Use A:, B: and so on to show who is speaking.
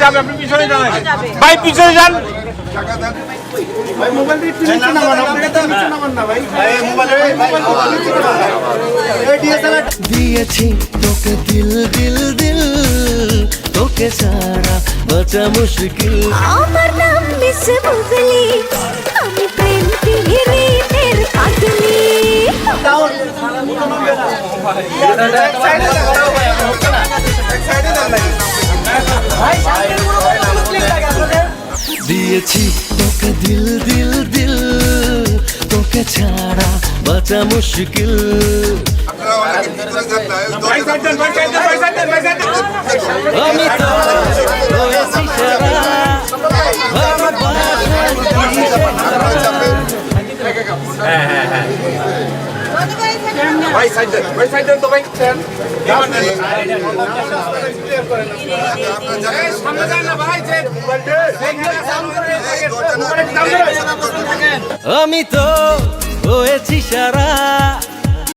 A: যাবে, আপনি পিছনে যান। ভাই পিছনে যান।
B: দিয়েছি তোকে দিল দিল দিল, তোকে ছাড়া বাঁচা মুশকিল।
C: আমার নাম মিস বুবলি, আমি প্রেম পিরিতের পাগলি।
B: দিয়েছি তোকে দিল দিল দিল, তোকে ছাড়া বাঁচা মুশকিল। আমি তো হয়েছি সারা
A: ভাই সাইড দেন, ভাই সাইড দেন তো ভাই। সামনে যান না ভাই, যে
B: আমি তো হয়েছি সারা